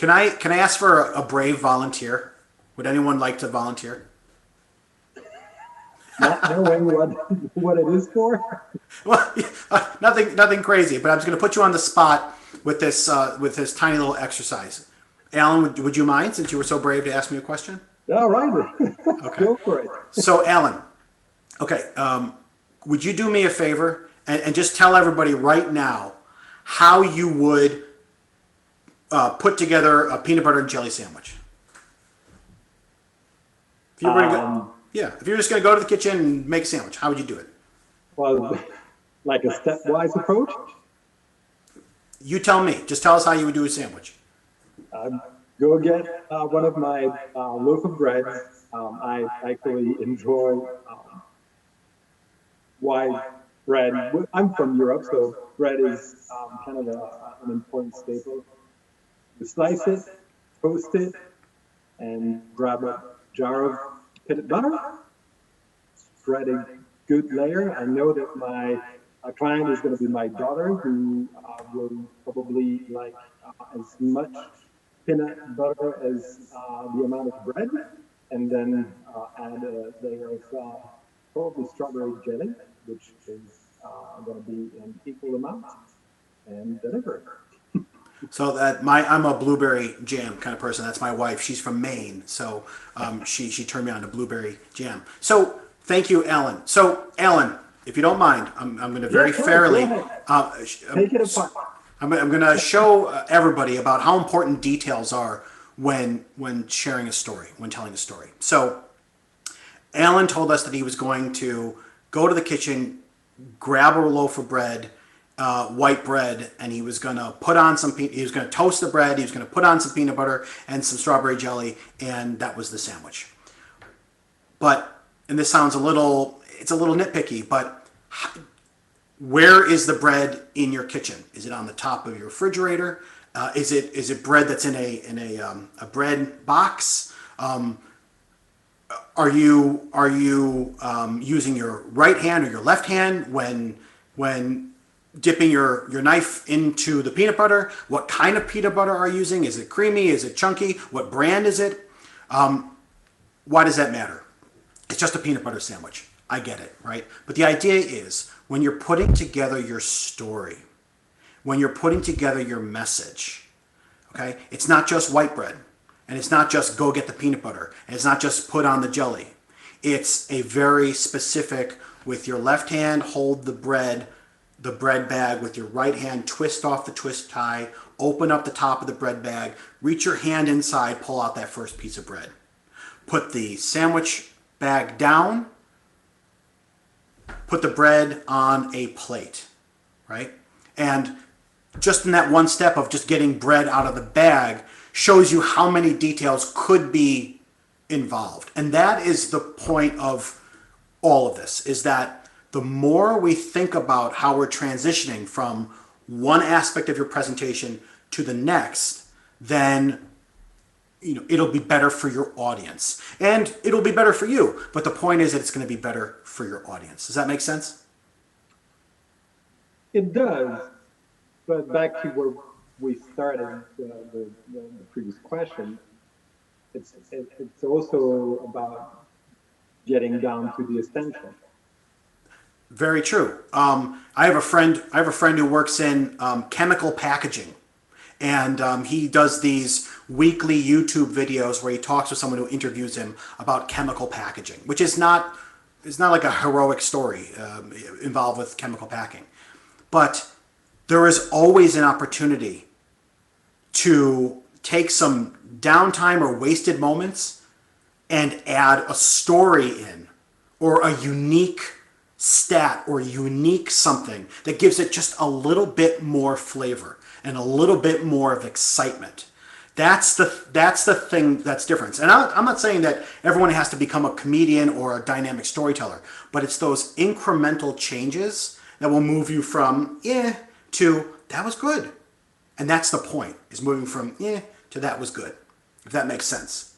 Can I ask for a brave volunteer? Would anyone like to volunteer? Not knowing what it is for. Well, nothing crazy, but I'm just going to put you on the spot with this tiny little exercise. Alan, would you mind, since you were so brave to ask me a question? All right, Okay. go for it. So, Alan, okay, would you do me a favor and just tell everybody right now how you would put together a peanut butter and jelly sandwich? If you were to go, yeah, if you're just going to go to the kitchen and make a sandwich, how would you do it? Well, like a stepwise approach. You tell me. Just tell us how you would do a sandwich. Go get one of my loaf of bread. I actually enjoy white bread. I'm from Europe, so bread is kind of an important staple. You slice it, toast it, and grab a jar of peanut butter. Spread a good layer. I know that my client is going to be my daughter, who will probably like as much peanut butter as the amount of bread, and then add a layer of probably strawberry jelly, which is going to be an equal amount, and deliver it. So that I'm a blueberry jam kind of person. That's my wife. She's from Maine, so she turned me on to blueberry jam. So thank you, Alan. So Alan, if you don't mind, I'm going to very fairly take it apart. I'm going to show everybody about how important details are when sharing a story, when telling a story. So Alan told us that he was going to go to the kitchen, grab a loaf of bread, white bread, and he was going to put on he was going to toast the bread, he was going to put on some peanut butter and some strawberry jelly, and that was the sandwich. But, and this sounds it's a little nitpicky, but where is the bread in your kitchen? Is it on the top of your refrigerator? Is it bread that's in a bread box? Are you using your right hand or your left hand when dipping your knife into the peanut butter? What kind of peanut butter are you using? Is it creamy? Is it chunky? What brand is it? Why does that matter? It's just a peanut butter sandwich. I get it, right? But the idea is when you're putting together your story, when you're putting together your message, okay, it's not just white bread, and it's not just go get the peanut butter, and it's not just put on the jelly. It's a very specific, with your left hand, hold the bread bag, with your right hand, twist off the twist tie, open up the top of the bread bag, reach your hand inside, pull out that first piece of bread. Put the sandwich bag down, put the bread on a plate, right? And just in that one step of just getting bread out of the bag shows you how many details could be involved. And that is the point of all of this, is that the more we think about how we're transitioning from one aspect of your presentation to the next, then it'll be better for your audience. And it'll be better for you. But the point is that it's going to be better for your audience. Does that make sense? It does. But back to where we started, the previous question, it's also about getting down to the essential. Very true. I have a friend who works in chemical packaging, and he does these weekly YouTube videos where he talks with someone who interviews him about chemical packaging, which is not like a heroic story involved with chemical packing, but there is always an opportunity to take some downtime or wasted moments and add a story in, or a unique stat or unique something that gives it just a little bit more flavor and a little bit more of excitement. That's the thing that's different. And I'm not saying that everyone has to become a comedian or a dynamic storyteller, but it's those incremental changes that will move you from to that was good. And that's the point, is moving from to that was good, if that makes sense.